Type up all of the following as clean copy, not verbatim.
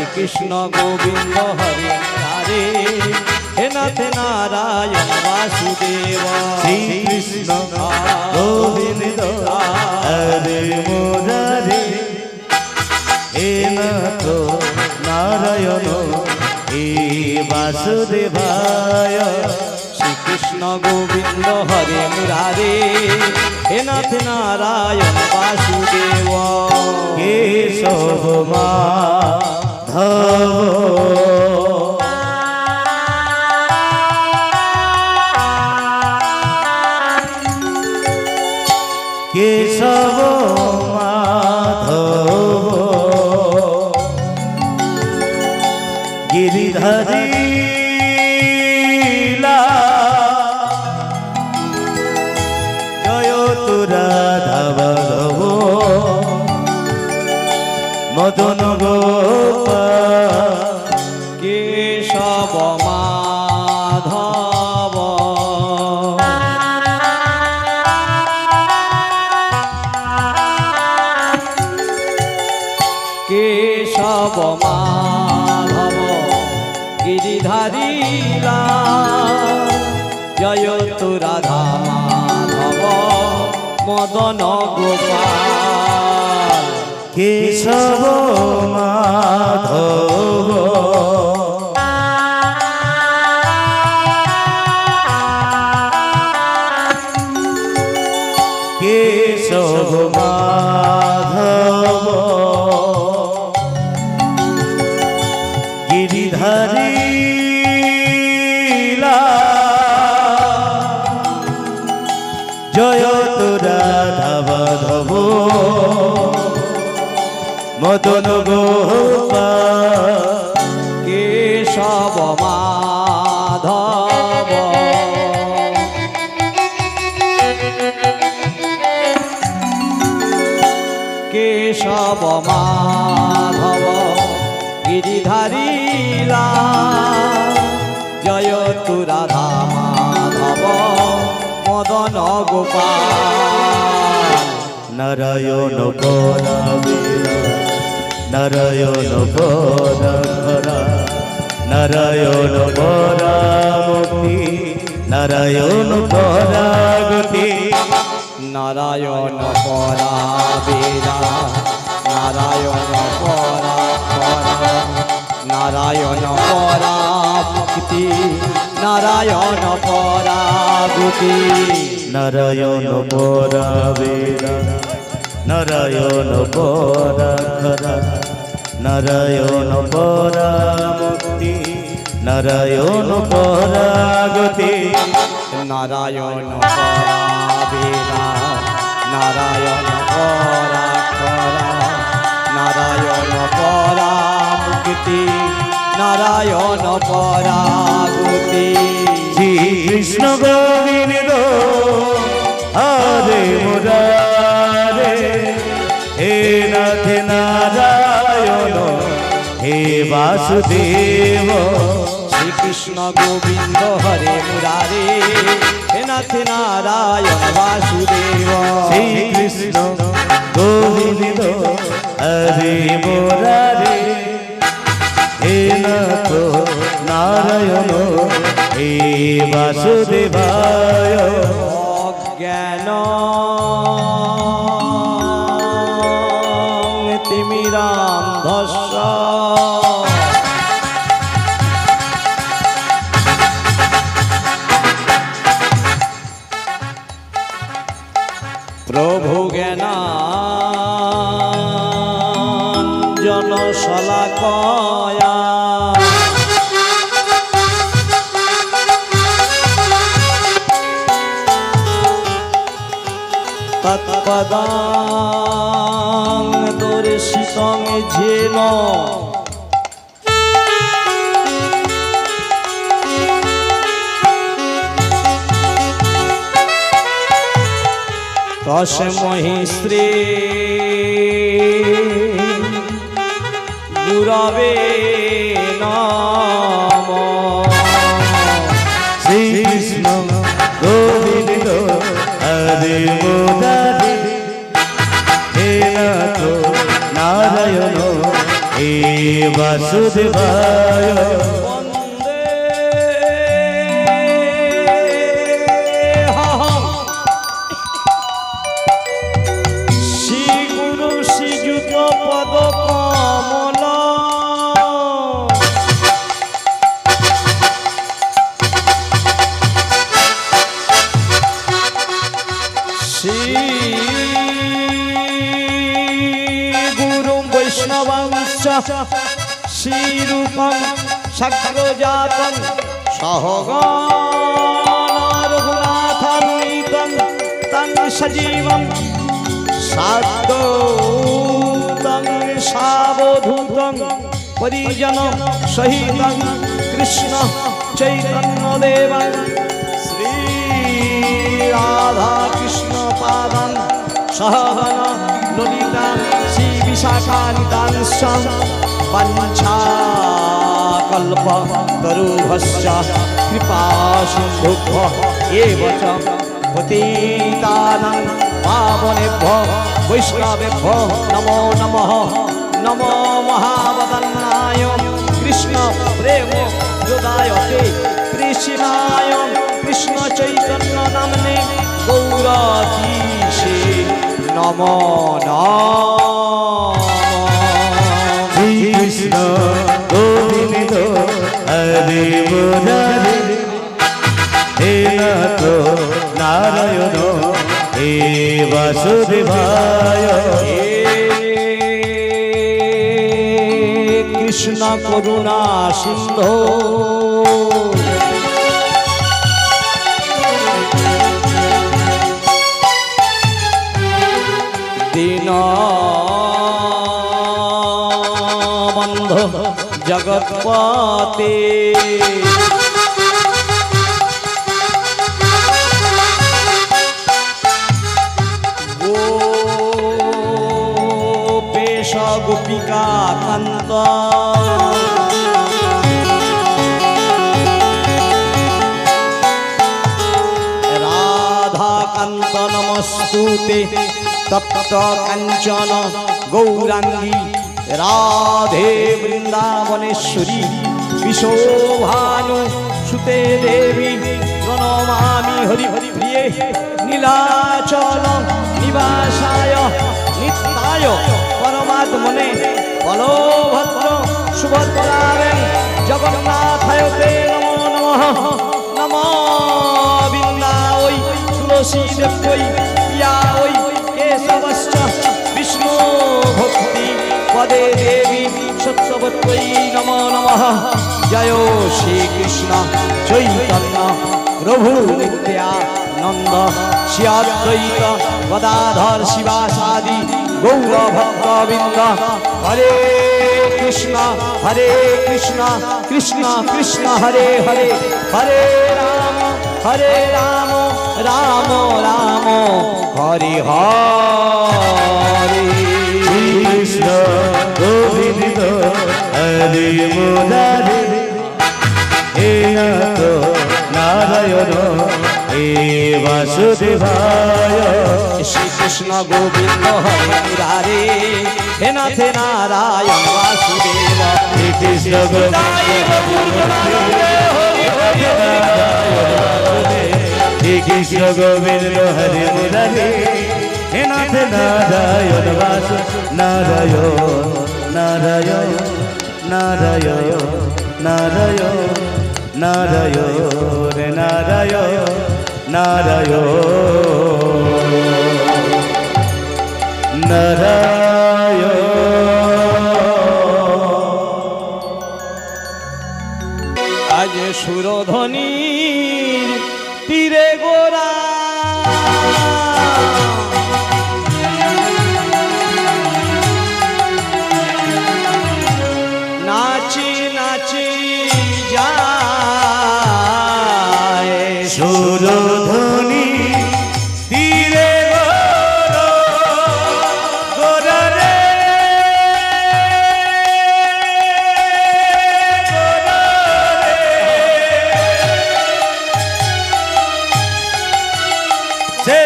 শ্রীকৃষ্ণ গোবিন্দ হরে হরে হে নাথ নারায়ণ বাসুদেব শ্রীকৃষ্ণ গোবিন্দ হরে মুরারে হে নাথ নারায়ণ হে বাসুদেবায় শ্রীকৃষ্ণ গোবিন্দ হরে মুরারে হে নাথ নারায়ণ বাসুদেব কেশব মাধব কেশব মাধব গিরিধারী জয় রাধা মাধব মদন গোপাল কেশব মাধব কেশব মাধব গিরিধারী জয় তু রাধা মাধব মদন গোপাল কেশব মাধব কেশব মাধব গিরিধারী জয় তু রাধা মাধব মদন গোপাল কেশব মাধব কেশব মাধব গিরিধারী জয় তু রাধা মাধব মদন গোপাল নারায়ণ পরাবীরা নারায়ণ পরাধরা নারায়ণ পরামুক্তি নারায়ণ পরাগতি নারায়ণ পরাবীরা নারায়ণ পরাধরা নারায়ণ পরামুক্তি নারায়ণ পরাগতি নারায়ণ পরাবীরা নারায়ণ পরাধরা নারায়ণ পরামুক্তি নারায়ণ পরাগতি নারায়ণ পরাবীরা নারায়ণ পরাধরা নারায়ণ পরামুক্তি নারায়ণ পরাগতি শ্রীকৃষ্ণ গোবিন্দ হরে মুরারে হে নাথ নারায়ণ হে বাসুদেব শ্রীকৃষ্ণ গোবিন্দ হরে মুরারে হে নাথ নারায়ণ বাসুদেব শ্রীকৃষ্ণ গোবিন্দ হরে মুরারে হে নাথ নারায়ণ হে বাসুদেবায় অজ্ঞান তিমিরান্ধস্য প্রভু জ্ঞানাঞ্জন শলাকয়া তৎপদাং দর্শিতং যেন তস্মৈ শ্রী গুরবে নমঃ শ্রীকৃষ্ণ গোবিন্দ হরে মুরারে হে নাথ নারায়ণ हे वासुदेवाय বন্দে শ্রী গুরু শ্রীযুত পদ কমল শ্রী গুরু বৈষ্ণবাংশ শ্রীরূপং সাগ্রজাতং সহগণ রঘুনাথান্বিতং তং সজীবং সাদ্বৈতং সাবধূতং পরিজন সহিতং কৃষ্ণ চৈতন্যদেবং শ্রী রাধা কৃষ্ণ পাদং সহগণ ললিতা শ্রী বিশাখানিতাংশ পঞ্চাকল্পতরুভশ্চ কৃপাসিন্ধুভ্য এব চ পতিতানাং পাবনেভ্যো বৈষ্ণবেভ্যো নমো নমঃ নমো মহাবদন্নায় কৃষ্ণ প্রেম হৃদয়তে কৃষ্ণায় কৃষ্ণ চৈতন্য নামনে গৌরতীশে নমো নমঃ श्री कृष्ण गोविंद हरे मुरारे हे नाथ नारायण हे वासुदेवाय হে কৃষ্ণ করুণা সিন্ধু দীন বন্ধু জগৎপতে গোপেশ গোপিকা কান্ত রাধা কান্ত নমস্তুতে তপ্ত কাঞ্চন গৌরাঙ্গী রাধে বৃন্দাবনেশ্বরী বিশোভানু সুতে দেবী প্রণমামি হরি হরি প্রিয়ে নীলাচল নিবাসায় নিত্যায় পরমাত্মনে বলভদ্র সুভদ্রাবে জগন্নাথায় তে নমো নমঃ নমো বৃন্দাবৈ তুলসী দেব্যৈ প্রিয়াयै কেশবশ্চ বিষ্ণু ভক্তি পদে দেবী সত্যবত্যৈ নমো নমঃ জয় শ্রীকৃষ্ণ চৈতন্য প্রভু নিত্যানন্দ শ্রী অদ্বৈত গদাধর শিবাসাদি গৌর ভক্তবৃন্দ হরে কৃষ্ণ কৃষ্ণ কৃষ্ণ হরে হরে হরে রাম রাম রাম হরে হরে श्री कृष्ण गोविंद हरे मुरारे हे नाथ नारायण हे वासुदेवाय শ্রী কৃষ্ণ গোবিন্দ হরে মুরারে হে নাথ নারায়ণ বাসুদেব श्री कृष्ण श्री कृष्ण गोविंद हरे मुरारे हे नाथ नारायण वासु नारायण नारायण नारायण नारायण नारायण नारायण नारायण नारायण আজ সুরধ্বনির তীরে গোরা নাচি নাচি যায় সুরধ্বনি তীরে গোরারে সে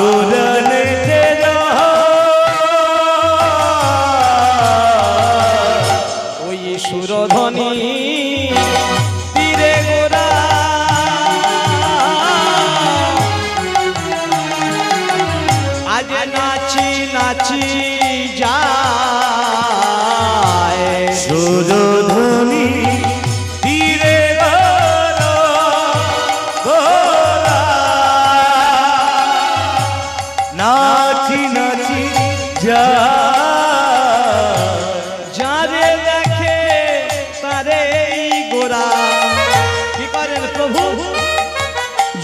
কুরনে যে ওই সুরধ্বনি তীরে গোরা আজ নাচি নাচি যায় সুরধ্বনি তীরে গোরা নাচি নাচি যা যারে দেখে তারে এই গোরা কি করেন প্রভু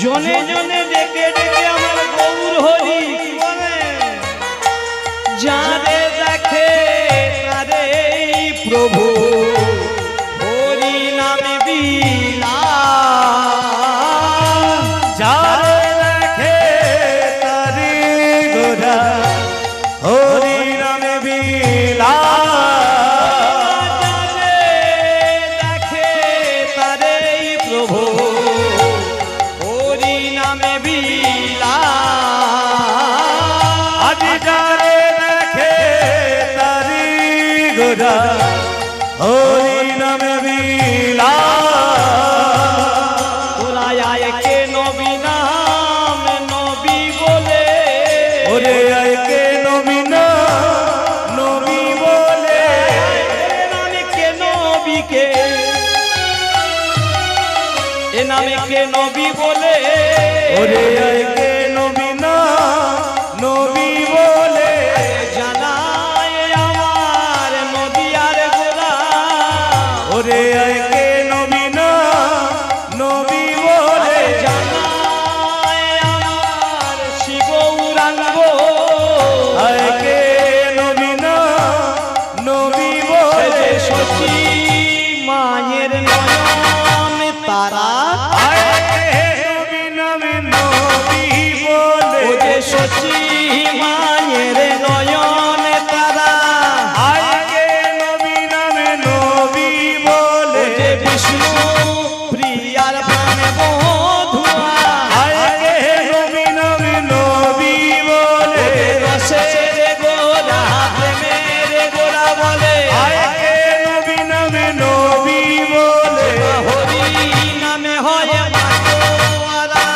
জনে জনে ডেকে ডেকে আমার গৌর হরি কি বলেন যারে দেখে তারে এই প্রভু হরি নামে বিলা যারে দেখে তারে গোরা হরি নামে বিলা যারে দেখে তারে এই প্রভু হরি নামে বিলা আজ যারে দেখে তারি গোরা হরি নামে বিলা তোরা আয়কে নবী নাম নবী বলে ওরে আয়কে নবী না নবী বলে নামে কে নবীকে এ নামে কে নবী বলে ওরে আয়কে নবী না নবী বলে জানায় আমার নদী আর গোরা ওরে আয়কে নবী না নবী বলে জানায় আমার শিবৌরাঙ্গ আয়কে নবী না নবী বলে শশী মায়ের নয়ন তারা আয়কে নবী নামে নবী বলে ও যে শশী মায়ের নয়ন তারা আয়কে নবী নামে নবী ও বলে যে বিষ্ণু প্রিয়ার প্রাণে বধুয়া আয়কে নবী নামে নবী বলে রসের গোরা প্রেমের গোরা বলে আয়কে নবী নামে নবী বলে হরি নামে হয় মাতোয়ারা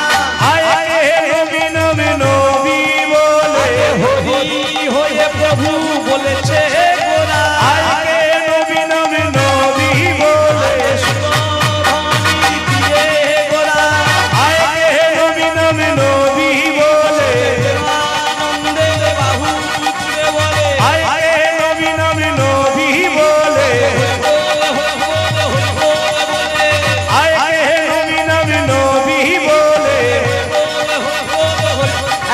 আয়কে নবী নামে নবী বলে হরি হয়ে প্রভু বলেছে গোরা আয়কে নবী নামে নবী বলে সুরধ্বনি দিয়ে গোরা আয়কে নবী নামে নবী বলে আনন্দের বাহু তুলে বলে আয়কে নবী নামে নবী বলে আয়কে নবী নামে নবী বলে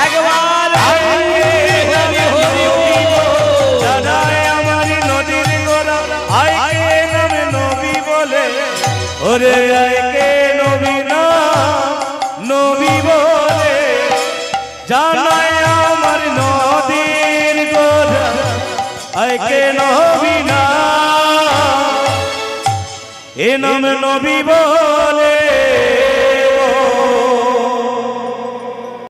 একবার দাদায় আমার নদীর গোরা আয়কে নামে নবী বলে ওরে আয়কে নবী না নবী বলে জানায় আমার নদীর গোরা আয়কে নবী না এ নামে নবী বলে